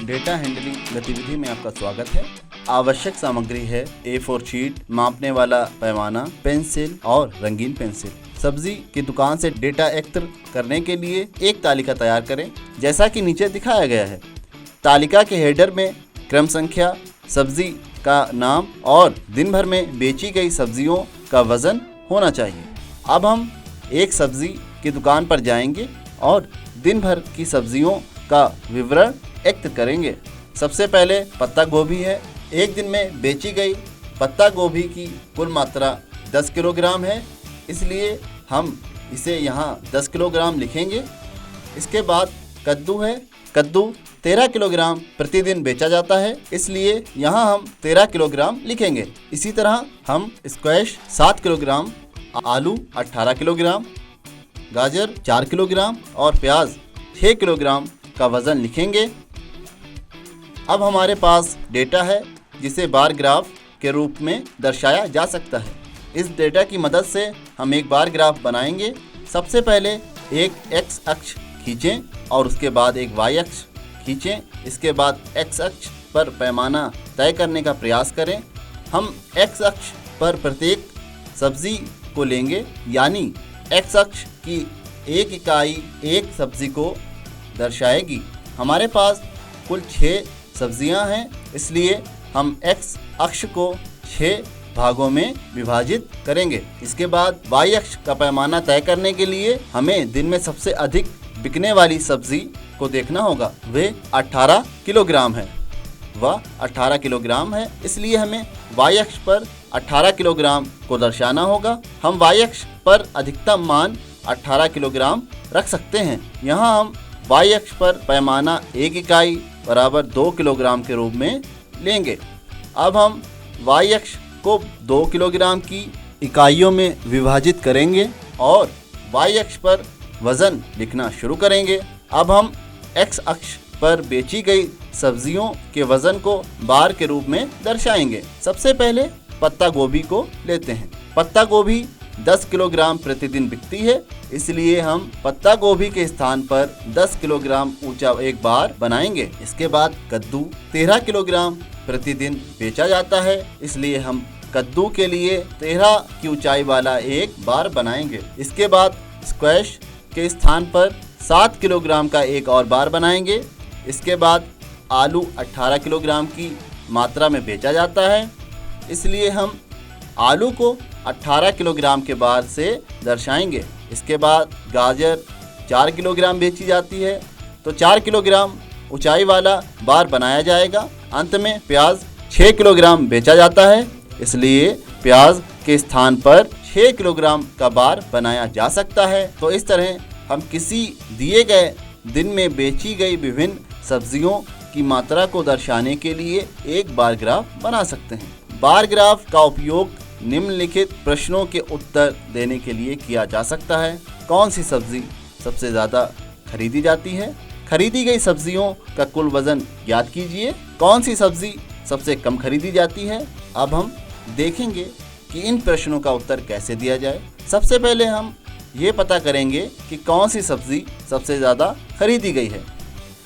Data handling गतिविधि में आपका स्वागत है। आवश्यक सामग्री है A4 शीट, मापने वाला पैमाना, पेंसिल और रंगीन पेंसिल। सब्जी की दुकान से डेटा एकत्र करने के लिए एक तालिका तैयार करें जैसा कि नीचे दिखाया गया है। तालिका के हेडर में क्रम संख्या, सब्जी का नाम और दिन भर में बेची गई सब्जियों का वजन होना चाहिए। अब हम एक सब्जी की दुकान पर जाएंगे और दिन भर की सब्जियों का विवरण एकत्र करेंगे। सबसे पहले पत्ता गोभी है। एक दिन में बेची गई पत्ता गोभी की कुल मात्रा 10 किलोग्राम है, इसलिए हम इसे यहाँ 10 किलोग्राम लिखेंगे। इसके बाद कद्दू है। कद्दू 13 किलोग्राम प्रतिदिन बेचा जाता है, इसलिए यहाँ हम 13 किलोग्राम लिखेंगे। इसी तरह हम स्क्वैश 7 किलोग्राम, आलू 18 किलोग्राम, गाजर 4 किलोग्राम और प्याज 6 किलोग्राम का वज़न लिखेंगे। अब हमारे पास डेटा है जिसे बार ग्राफ के रूप में दर्शाया जा सकता है। इस डेटा की मदद से हम एक बार ग्राफ बनाएंगे। सबसे पहले एक x अक्ष खींचें और उसके बाद एक y अक्ष खींचें। इसके बाद x अक्ष पर पैमाना तय करने का प्रयास करें। हम x अक्ष पर प्रत्येक सब्जी को लेंगे, यानी x अक्ष की एक इकाई एक सब्जी को दर्शाएगी। हमारे पास कुल 6 सब्जियां हैं, इसलिए हम x अक्ष को 6 भागों में विभाजित करेंगे। इसके बाद y अक्ष का पैमाना तय करने के लिए हमें दिन में सबसे अधिक बिकने वाली सब्जी को देखना होगा। वे 18 किलोग्राम है। वह 18 किलोग्राम है, इसलिए हमें y अक्ष पर 18 किलोग्राम को दर्शाना होगा। हम y अक्ष पर अधिकतम मान 18 किलोग्राम रख सकते हैं। यहाँ हम y अक्ष पर पैमाना 1 इकाई बराबर 2 किलोग्राम के रूप में लेंगे। अब हम y अक्ष को 2 किलोग्राम की इकाइयों में विभाजित करेंगे और y अक्ष पर वज़न लिखना शुरू करेंगे। अब हम x अक्ष पर बेची गई सब्जियों के वज़न को बार के रूप में दर्शाएंगे। सबसे पहले पत्ता गोभी को लेते हैं। पत्ता गोभी 10 किलोग्राम प्रतिदिन बिकती है, इसलिए हम पत्ता गोभी के स्थान पर 10 किलोग्राम ऊंचा एक बार बनाएंगे। इसके बाद कद्दू 13 किलोग्राम प्रतिदिन बेचा जाता है, इसलिए हम कद्दू के लिए 13 की ऊंचाई वाला एक बार बनाएंगे। इसके बाद स्क्वैश के स्थान पर 7 किलोग्राम का एक और बार बनाएंगे। इसके बाद आलू 18 किलोग्राम की मात्रा में बेचा जाता है, इसलिए हम आलू को 18 किलोग्राम के बार से दर्शाएंगे। इसके बाद गाजर 4 किलोग्राम बेची जाती है, तो 4 किलोग्राम ऊंचाई वाला बार बनाया जाएगा। अंत में प्याज 6 किलोग्राम बेचा जाता है, इसलिए प्याज के स्थान पर 6 किलोग्राम का बार बनाया जा सकता है। तो इस तरह हम किसी दिए गए दिन में बेची गई विभिन्न सब्जियों की मात्रा को दर्शाने के लिए एक बार ग्राफ बना सकते हैं। बार ग्राफ का उपयोग निम्नलिखित प्रश्नों के उत्तर देने के लिए किया जा सकता है। कौन सी सब्जी सबसे ज़्यादा खरीदी जाती है? खरीदी गई सब्जियों का कुल वज़न ज्ञात कीजिए। कौन सी सब्जी सबसे कम खरीदी जाती है? अब हम देखेंगे कि इन प्रश्नों का उत्तर कैसे दिया जाए। सबसे पहले हम ये पता करेंगे कि कौन सी सब्ज़ी सबसे ज़्यादा खरीदी गई है।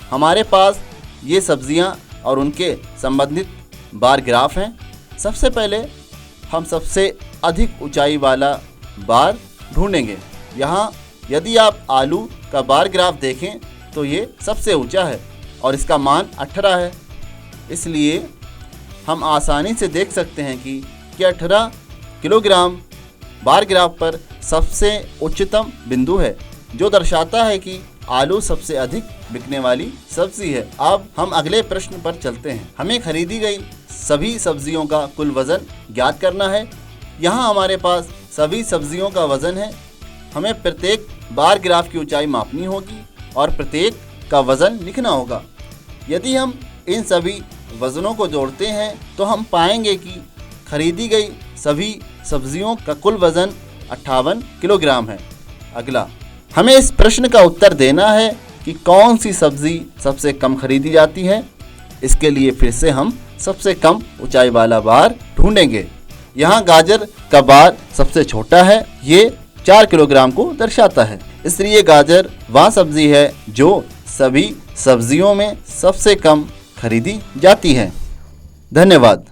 हमारे पास ये सब्जियां और उनके संबंधित बार ग्राफ हैं। सबसे पहले हम सबसे अधिक ऊंचाई वाला बार ढूंढेंगे। यहाँ यदि आप आलू का बार ग्राफ देखें तो ये सबसे ऊंचा है और इसका मान 18 है, इसलिए हम आसानी से देख सकते हैं कि 18 किलोग्राम बार ग्राफ पर सबसे उच्चतम बिंदु है, जो दर्शाता है कि आलू सबसे अधिक बिकने वाली सब्जी है। अब हम अगले प्रश्न पर चलते हैं। हमें खरीदी गई सभी सब्जियों का कुल वज़न ज्ञात करना है। यहाँ हमारे पास सभी सब्जियों का वज़न है। हमें प्रत्येक बार ग्राफ की ऊंचाई मापनी होगी और प्रत्येक का वज़न लिखना होगा। यदि हम इन सभी वज़नों को जोड़ते हैं तो हम पाएंगे कि खरीदी गई सभी सब्जियों का कुल वज़न 58 किलोग्राम है। अगला, हमें इस प्रश्न का उत्तर देना है कि कौन सी सब्ज़ी सबसे कम खरीदी जाती है। इसके लिए फिर से हम सबसे कम ऊंचाई वाला बार ढूंढेंगे। यहाँ गाजर का बार सबसे छोटा है, ये 4 किलोग्राम को दर्शाता है, इसलिए गाजर वह सब्जी है जो सभी सब्जियों में सबसे कम खरीदी जाती है। धन्यवाद।